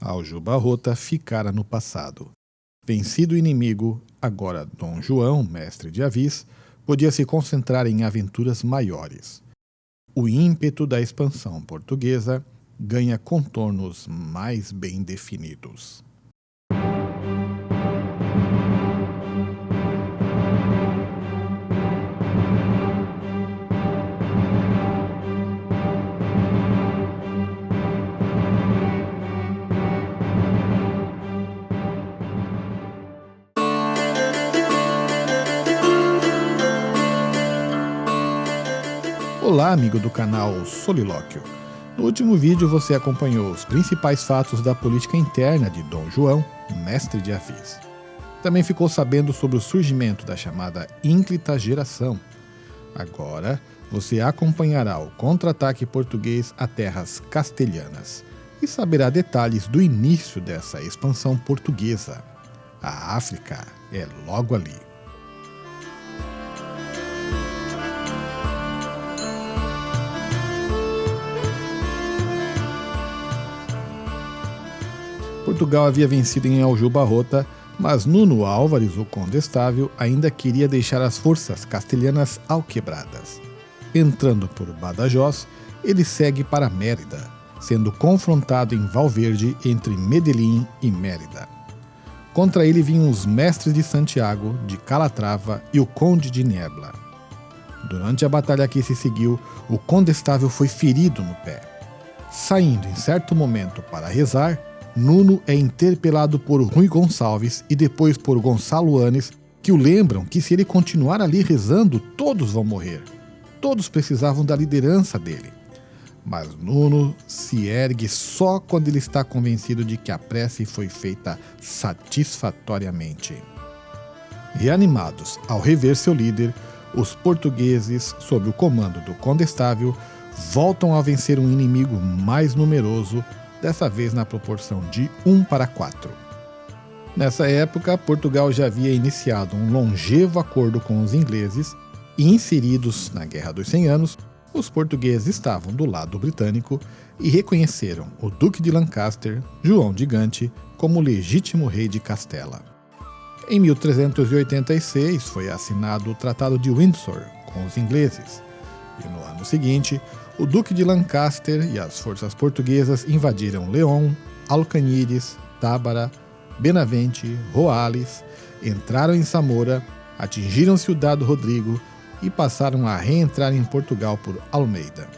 Aljuba Rota ficara no passado. Vencido o inimigo, agora Dom João, mestre de Avis, podia se concentrar em aventuras maiores. O ímpeto da expansão portuguesa ganha contornos mais bem definidos. Olá, amigo do canal Solilóquio. No último vídeo você acompanhou os principais fatos da política interna de Dom João, mestre de Avis. Também ficou sabendo sobre o surgimento da chamada ínclita geração. Agora você acompanhará o contra-ataque português a terras castelhanas e saberá detalhes do início dessa expansão portuguesa. A África é logo ali. Portugal havia vencido em Aljuba Rota, mas Nuno Álvares, o Condestável, ainda queria deixar as forças castelhanas alquebradas. Entrando por Badajoz, ele segue para Mérida, sendo confrontado em Valverde entre Medellín e Mérida. Contra ele vinham os mestres de Santiago, de Calatrava e o Conde de Niebla. Durante a batalha que se seguiu, o Condestável foi ferido no pé. Saindo em certo momento para rezar, Nuno é interpelado por Rui Gonçalves e depois por Gonçalo Anes, que o lembram que se ele continuar ali rezando, todos vão morrer. Todos precisavam da liderança dele. Mas Nuno se ergue só quando ele está convencido de que a prece foi feita satisfatoriamente. Reanimados ao rever seu líder, os portugueses, sob o comando do Condestável, voltam a vencer um inimigo mais numeroso, dessa vez na proporção de 1:4. Nessa época, Portugal já havia iniciado um longevo acordo com os ingleses e, inseridos na Guerra dos 100 Anos, os portugueses estavam do lado britânico e reconheceram o Duque de Lancaster, João de Gante, como legítimo rei de Castela. Em 1386 foi assinado o Tratado de Windsor com os ingleses, e no ano seguinte, o Duque de Lancaster e as forças portuguesas invadiram León, Alcañiz, Tábara, Benavente, Roales, entraram em Samora, atingiram Ciudad Rodrigo e passaram a reentrar em Portugal por Almeida.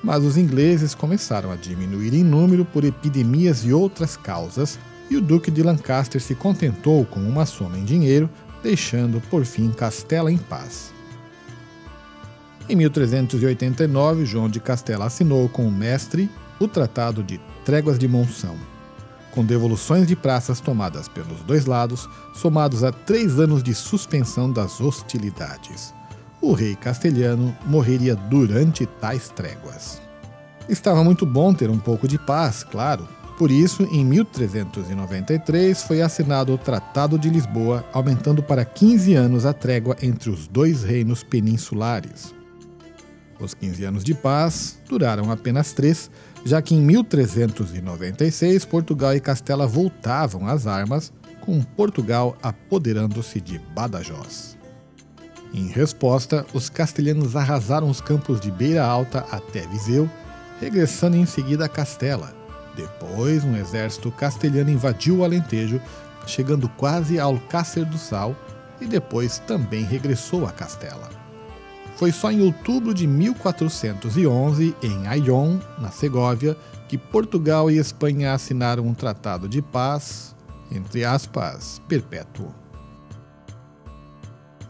Mas os ingleses começaram a diminuir em número por epidemias e outras causas, e o Duque de Lancaster se contentou com uma soma em dinheiro, deixando por fim Castela em paz. Em 1389, João de Castela assinou com o mestre o Tratado de Tréguas de Monção, com devoluções de praças tomadas pelos dois lados, somados a 3 anos de suspensão das hostilidades. O rei castelhano morreria durante tais tréguas. Estava muito bom ter um pouco de paz, claro. Por isso, em 1393, foi assinado o Tratado de Lisboa, aumentando para 15 anos a trégua entre os dois reinos peninsulares. Os 15 anos de paz duraram apenas 3, já que em 1396 Portugal e Castela voltavam às armas, com Portugal apoderando-se de Badajoz. Em resposta, os castelhanos arrasaram os campos de Beira Alta até Viseu, regressando em seguida a Castela. Depois, um exército castelhano invadiu o Alentejo, chegando quase a Alcácer do Sal, e depois também regressou a Castela. Foi só em outubro de 1411, em Ayllón, na Segóvia, que Portugal e Espanha assinaram um tratado de paz, entre aspas, perpétuo.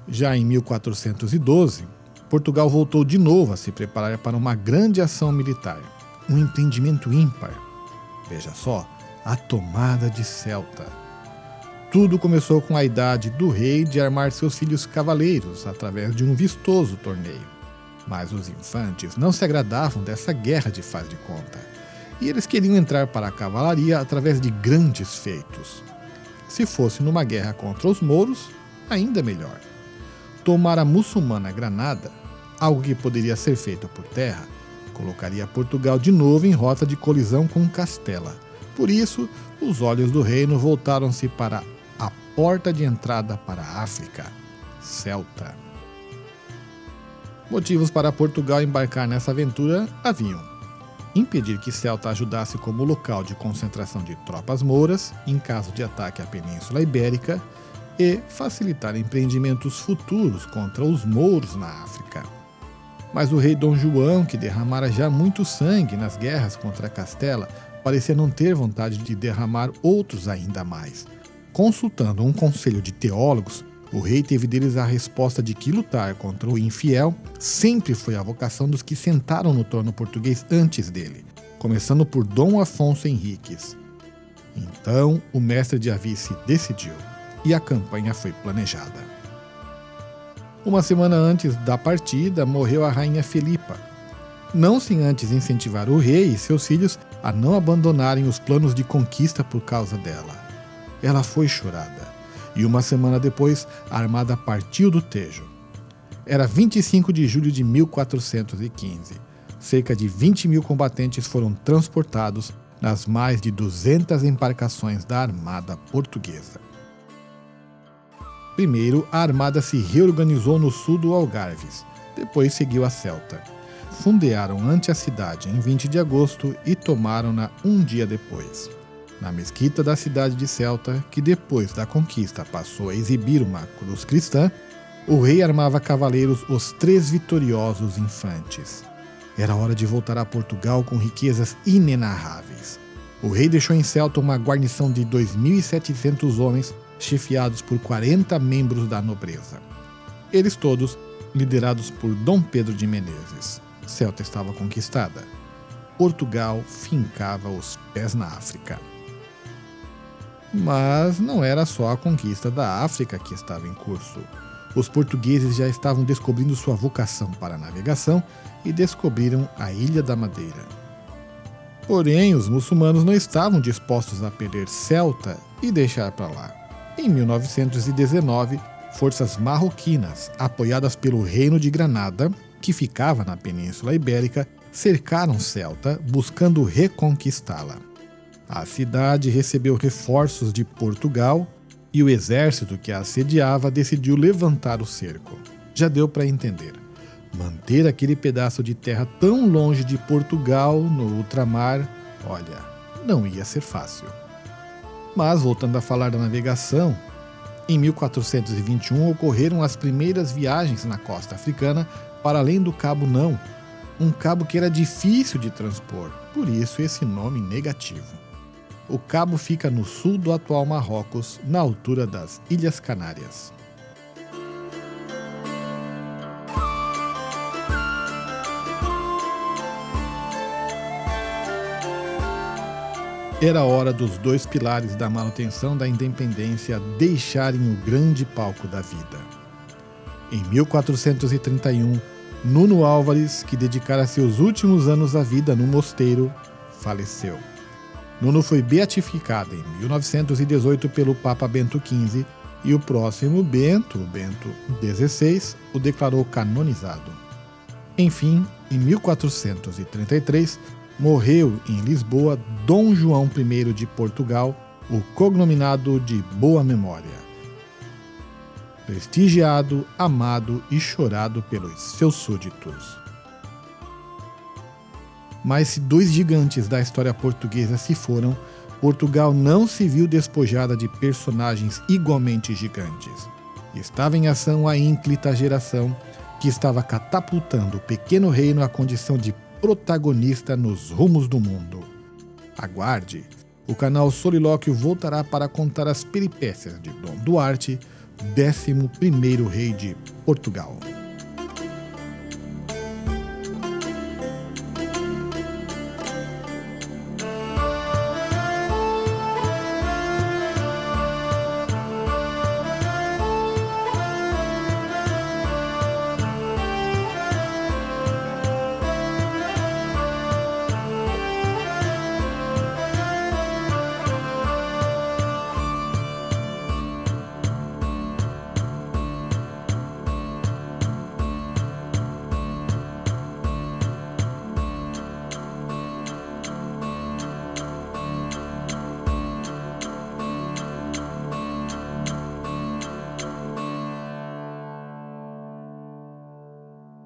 Já em 1412, Portugal voltou de novo a se preparar para uma grande ação militar, um empreendimento ímpar. Veja só, a tomada de Celta. Tudo começou com a idade do rei de armar seus filhos cavaleiros através de um vistoso torneio. Mas os infantes não se agradavam dessa guerra de faz de conta, e eles queriam entrar para a cavalaria através de grandes feitos. Se fosse numa guerra contra os mouros, ainda melhor. Tomar a muçulmana Granada, algo que poderia ser feito por terra, colocaria Portugal de novo em rota de colisão com Castela, Por isso, os olhos do reino voltaram-se para a porta de entrada para a África, Ceuta. Motivos para Portugal embarcar nessa aventura haviam: impedir que Ceuta ajudasse como local de concentração de tropas mouras em caso de ataque à Península Ibérica e facilitar empreendimentos futuros contra os mouros na África. Mas o rei Dom João, que derramara já muito sangue nas guerras contra Castela, parecia não ter vontade de derramar outros ainda mais. Consultando um conselho de teólogos, o rei teve deles a resposta de que lutar contra o infiel sempre foi a vocação dos que sentaram no trono português antes dele, começando por Dom Afonso Henriques. Então, o mestre de Avis se decidiu e a campanha foi planejada. Uma semana antes da partida, morreu a rainha Filipa, não sem antes incentivar o rei e seus filhos a não abandonarem os planos de conquista por causa dela. Ela foi chorada, e uma semana depois a armada partiu do Tejo. Era 25 de julho de 1415. Cerca de 20 mil combatentes foram transportados nas mais de 200 embarcações da armada portuguesa. Primeiro, a armada se reorganizou no sul do Algarves, depois seguiu a Ceuta. Fundearam ante a cidade em 20 de agosto e tomaram-na um dia depois. Na mesquita da cidade de Ceuta, que depois da conquista passou a exibir uma cruz cristã, o rei armava cavaleiros os 3 vitoriosos infantes. Era hora de voltar a Portugal com riquezas inenarráveis. O rei deixou em Ceuta uma guarnição de 2.700 homens, chefiados por 40 membros da nobreza. Eles todos liderados por Dom Pedro de Menezes. Ceuta estava conquistada. Portugal fincava os pés na África. Mas não era só a conquista da África que estava em curso. Os portugueses já estavam descobrindo sua vocação para a navegação e descobriram a Ilha da Madeira. Porém, os muçulmanos não estavam dispostos a perder Ceuta e deixar para lá. Em 1919, forças marroquinas, apoiadas pelo Reino de Granada, que ficava na Península Ibérica, cercaram Ceuta, buscando reconquistá-la. A cidade recebeu reforços de Portugal e o exército que a assediava decidiu levantar o cerco. Já deu para entender. Manter aquele pedaço de terra tão longe de Portugal, no ultramar, olha, não ia ser fácil. Mas, voltando a falar da navegação, em 1421 ocorreram as primeiras viagens na costa africana para além do Cabo Não, um cabo que era difícil de transpor, por isso esse nome negativo. O cabo fica no sul do atual Marrocos, na altura das Ilhas Canárias. Era hora dos 2 pilares da manutenção da independência deixarem o grande palco da vida. Em 1431, Nuno Álvares, que dedicara seus últimos anos à vida no mosteiro, faleceu. Nuno foi beatificado em 1918 pelo Papa Bento XV e o próximo Bento XVI, o declarou canonizado. Enfim, em 1433, morreu em Lisboa Dom João I de Portugal, o cognominado de Boa Memória. Prestigiado, amado e chorado pelos seus súditos. Mas se 2 gigantes da história portuguesa se foram, Portugal não se viu despojada de personagens igualmente gigantes. Estava em ação a ínclita geração que estava catapultando o pequeno reino à condição de protagonista nos rumos do mundo. Aguarde, o canal Solilóquio voltará para contar as peripécias de Dom Duarte, 11º rei de Portugal.